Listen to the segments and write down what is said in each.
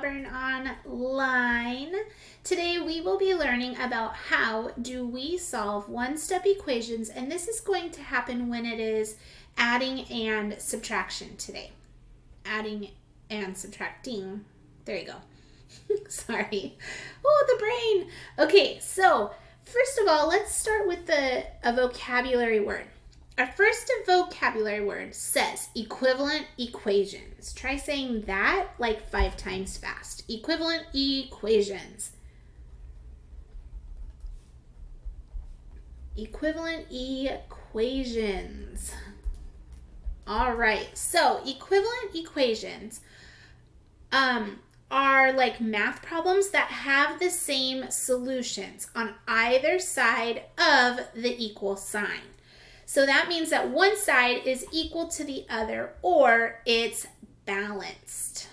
Auburn Online. Today we will be learning about how do we solve one-step equations, and this is going to happen when it is adding and subtraction today. Adding and subtracting. There you go. Sorry. Oh, the brain. Okay, so first of all, let's start with a vocabulary word. Our first vocabulary word says equivalent equations. Try saying that like 5 times fast. Equivalent equations. Equivalent equations. All right, so equivalent equations are like math problems that have the same solutions on either side of the equal sign. So that means that one side is equal to the other, or it's balanced.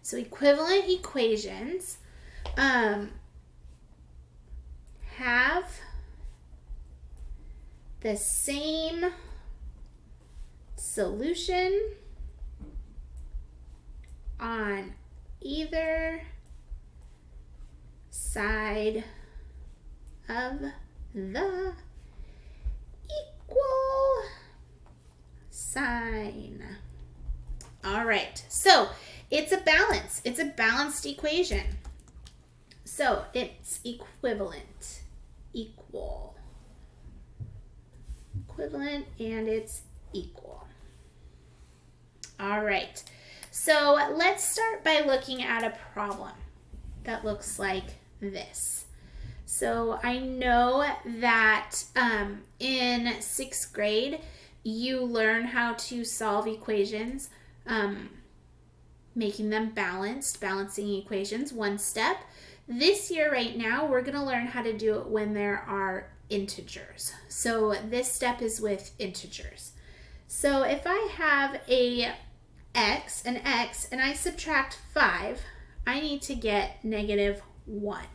So equivalent equations have the same solution on either side of the equal sign. All right, so it's a balance. It's a balanced equation. So it's equivalent, equal, equivalent, and it's equal. All right, so let's start by looking at a problem that looks like this. So I know that in 6th grade, you learn how to solve equations, making them balanced, balancing equations, one step. This year right now, we're going to learn how to do it when there are integers. So this step is with integers. So if I have an x, and I subtract 5, I need to get -1.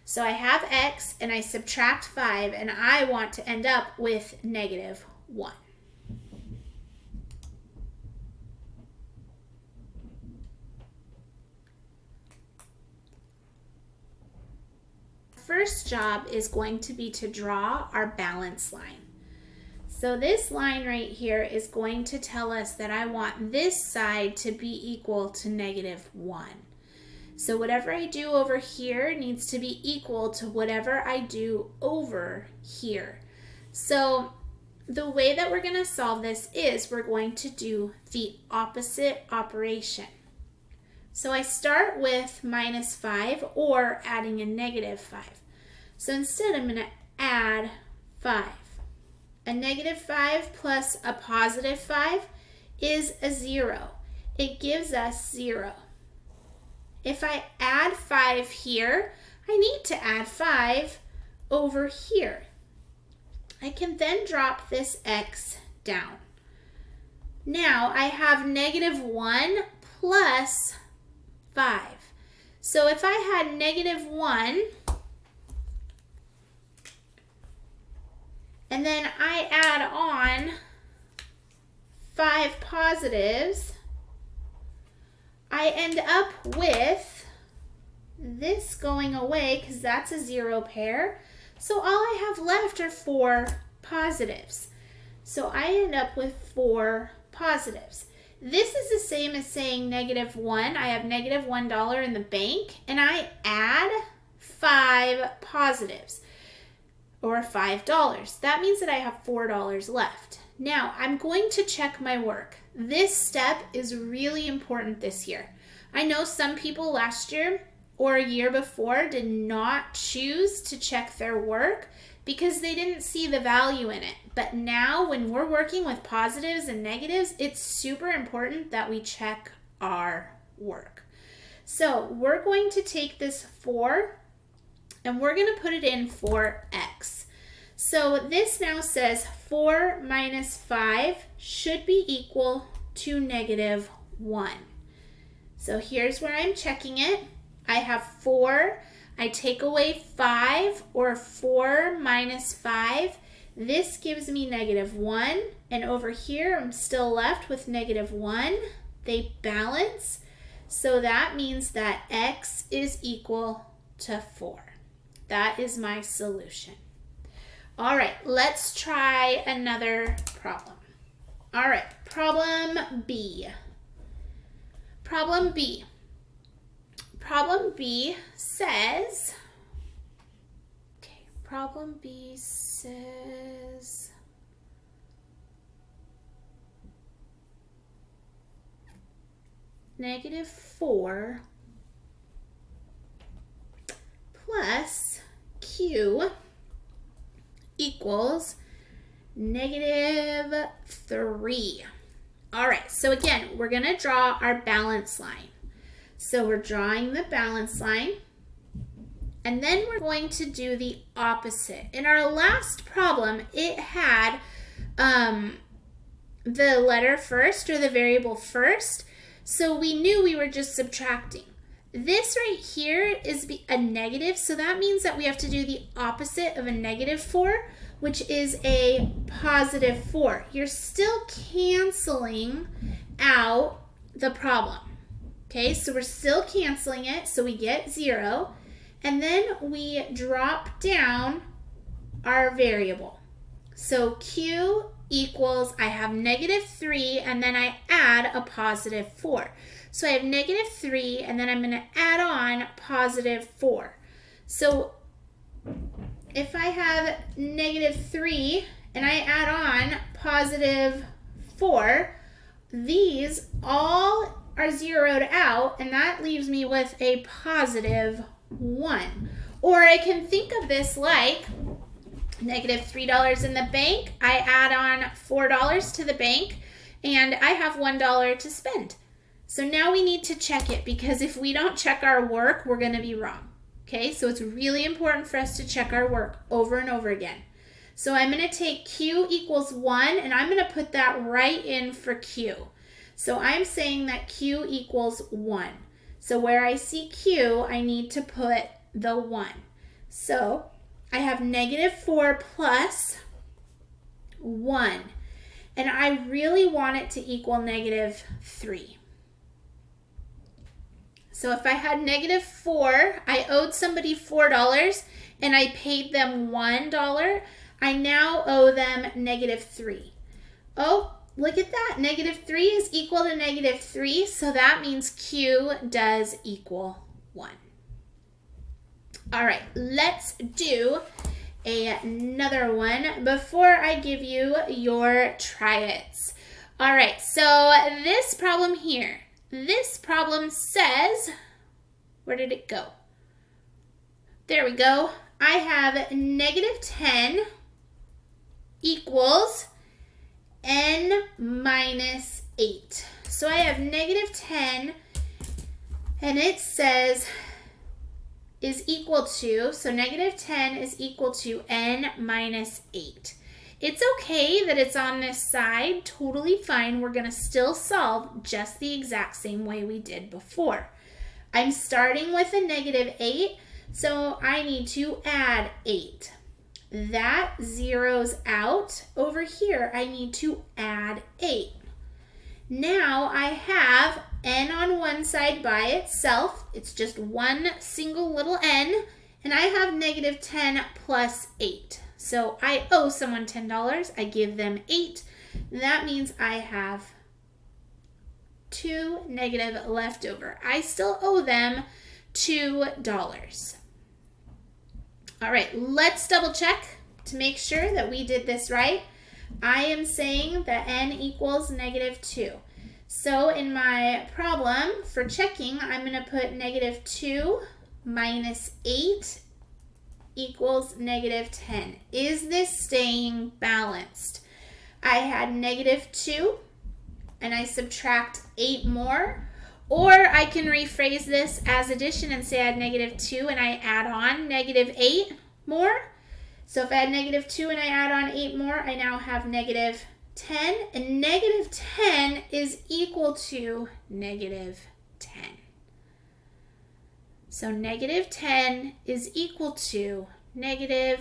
So I have x and I subtract 5 and I want to end up with -1. First job is going to be to draw our balance line. So this line right here is going to tell us that I want this side to be equal to -1. So whatever I do over here needs to be equal to whatever I do over here. So the way that we're going to solve this is we're going to do the opposite operation. So I start with -5 or adding a -5. So instead I'm going to add 5. A -5 plus a +5 is a 0. It gives us 0. If I add 5 here, I need to add 5 over here. I can then drop this x down. Now I have -1 plus 5. So if I had -1 and then I add on 5 positives, I end up with this going away because that's a 0 pair. So all I have left are 4 positives. So I end up with 4 positives. This is the same as saying -1. I have -$1 in the bank and I add 5 positives or $5. That means that I have $4 left. Now I'm going to check my work. This step is really important this year. I know some people last year or a year before did not choose to check their work because they didn't see the value in it. But now when we're working with positives and negatives, it's super important that we check our work. So we're going to take this 4 and we're going to put it in for x. So this now says 4 minus 5 should be equal to -1. So here's where I'm checking it. I have 4. I take away 5, or 4 minus 5. This gives me -1. And over here, I'm still left with -1. They balance. So that means that x is equal to 4. That is my solution. All right, let's try another problem. All right, problem B. Problem B. Problem B says, problem B says, -4 plus Q equals -3. All right, so again, we're gonna draw our balance line. So we're drawing the balance line, and then we're going to do the opposite. In our last problem, it had the letter first, or the variable first, so we knew we were just subtracting. This right here is a negative, so that means that we have to do the opposite of a -4, which is a +4. You're still canceling out the problem. Okay, so we're still canceling it, so we get 0. And then we drop down our variable. So Q equals, I have -3, and then I add a +4. So I have -3, and then I'm going to add on +4. So if I have -3 and I add on +4, these all are zeroed out, and that leaves me with a +1. Or I can think of this like -$3 in the bank. I add on $4 to the bank, and I have $1 to spend. So now we need to check it, because if we don't check our work, we're going to be wrong. Okay, so it's really important for us to check our work over and over again. So I'm going to take Q equals 1, and I'm going to put that right in for Q. So I'm saying that Q equals 1. So where I see Q, I need to put the 1. So I have -4 plus 1. And I really want it to equal -3. So if I had -4, I owed somebody $4 and I paid them $1, I now owe them -3. Oh, look at that. -3 is equal to -3, so that means Q does equal 1. All right, let's do another one before I give you your try-its. All right, so this problem here, this problem says, where did it go? There we go. I have -10 equals n minus 8. So I have -10, and it says is equal to, so -10 is equal to n minus 8. It's okay that it's on this side, totally fine. We're going to still solve just the exact same way we did before. I'm starting with a -8, so I need to add 8. That zeroes out. Over here, I need to add 8. Now I have n on one side by itself. It's just one single little n, and I have -10 plus 8. So I owe someone $10. I give them 8. That means I have 2 negative left over. I still owe them $2. All right, let's double check to make sure that we did this right. I am saying that n equals -2. So in my problem for checking, I'm going to put -2 minus 8 equals -10. Is this staying balanced? I had -2 and I subtract 8 more, or I can rephrase this as addition and say I had -2 and I add on -8 more. So if I had -2 and I add on 8 more, I now have -10, and -10 is equal to -10. So -10 is equal to -10.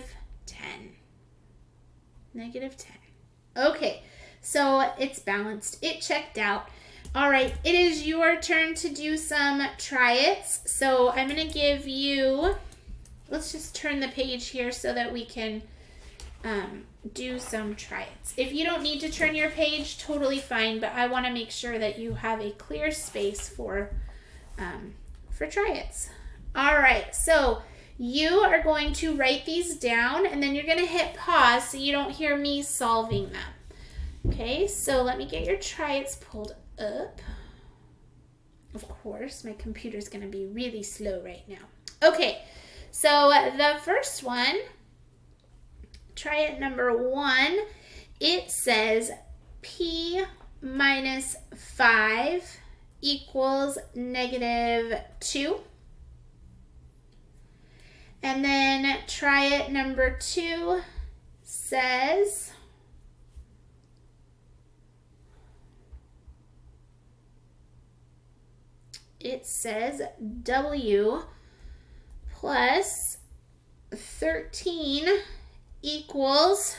-10. Okay, So it's balanced. It checked out. All right, it is your turn to do some try-its. So I'm going to give you, let's just turn the page here so that we can do some try-its. If you don't need to turn your page, totally fine, but I want to make sure that you have a clear space for try-its. All right, so you are going to write these down, and then you're going to hit pause so you don't hear me solving them. Okay, so let me get your try-its pulled up. Of course, my computer's going to be really slow right now. Okay, so the first one, try-it number 1, it says p minus 5 equals -2. And then try-it number 2 says w plus 13 equals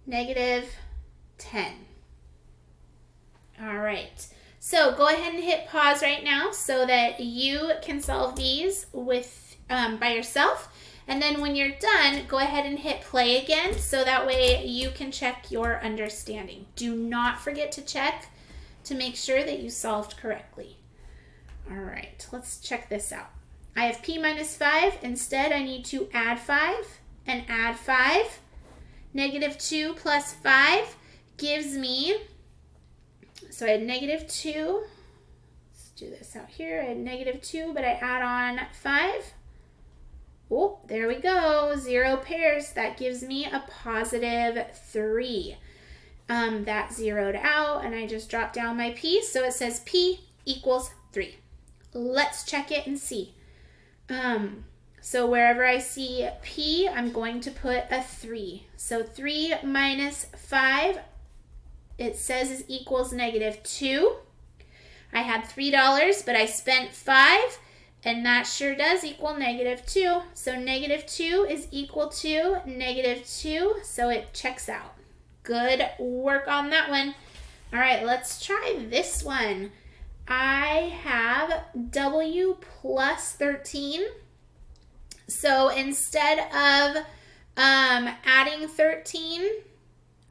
-10. All right, so go ahead and hit pause right now so that you can solve these with by yourself, and then when you're done, go ahead and hit play again so that way you can check your understanding. Do not forget to check to make sure that you solved correctly. All right, let's check this out. I have p minus 5. Instead, I need to add 5 and add 5. -2 plus 5 gives me, so I had -2. Let's do this out here. I had -2, but I add on 5. Oh, there we go. 0 pairs. That gives me a +3. That zeroed out, and I just dropped down my p, so it says p equals 3. Let's check it and see. So wherever I see p, I'm going to put a 3. So 3 minus 5, it says is equals -2. I had $3, but I spent 5, and that sure does equal -2. So -2 is equal to -2, so it checks out. Good work on that one. All right, let's try this one. I have w plus 13. So instead of adding 13,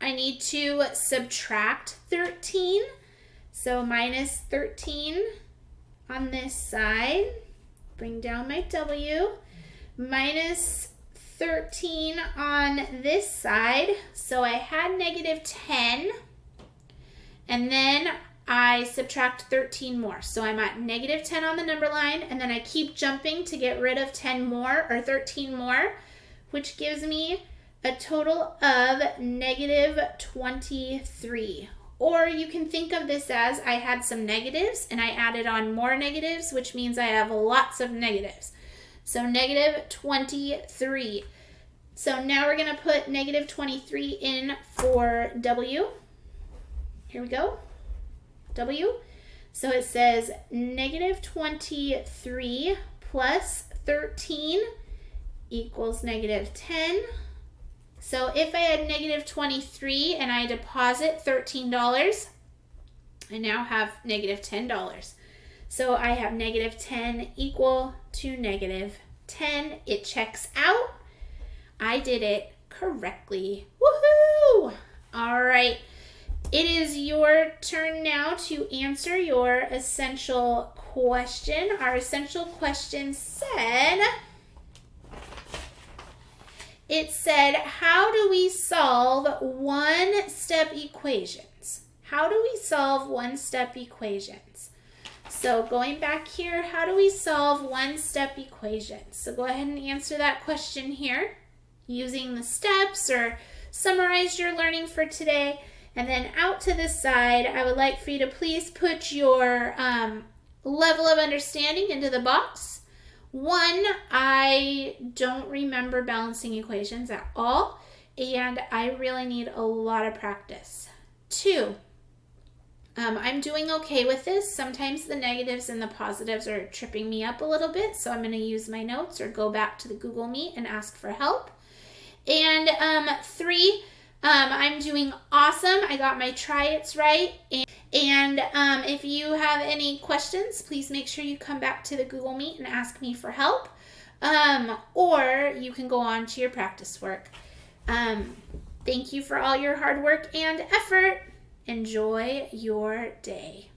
I need to subtract 13. So minus 13 on this side. Bring down my w. Minus 13 on this side. So I had -10. And then I subtract 13 more. So I'm at -10 on the number line, and then I keep jumping to get rid of 10 more or 13 more, which gives me a total of -23. Or you can think of this as I had some negatives and I added on more negatives, which means I have lots of negatives. So -23. So now we're going to put -23 in for w. Here we go. W. So it says -23 plus 13 equals -10. So if I had -23 and I deposit $13, I now have -$10. So I have -10 equal to -10. It checks out. I did it correctly. Woohoo! All right. It is your turn now to answer your essential question. Our essential question said, how do we solve one-step equations? How do we solve one-step equations? So going back here, how do we solve one-step equations? So go ahead and answer that question here using the steps or summarize your learning for today. And then out to the side, I would like for you to please put your level of understanding into the box. 1, I don't remember balancing equations at all, and I really need a lot of practice. 2, I'm doing okay with this. Sometimes the negatives and the positives are tripping me up a little bit, so I'm going to use my notes or go back to the Google Meet and ask for help. And 3, I'm doing awesome. I got my try-its right. And if you have any questions, please make sure you come back to the Google Meet and ask me for help. Or you can go on to your practice work. Thank you for all your hard work and effort. Enjoy your day.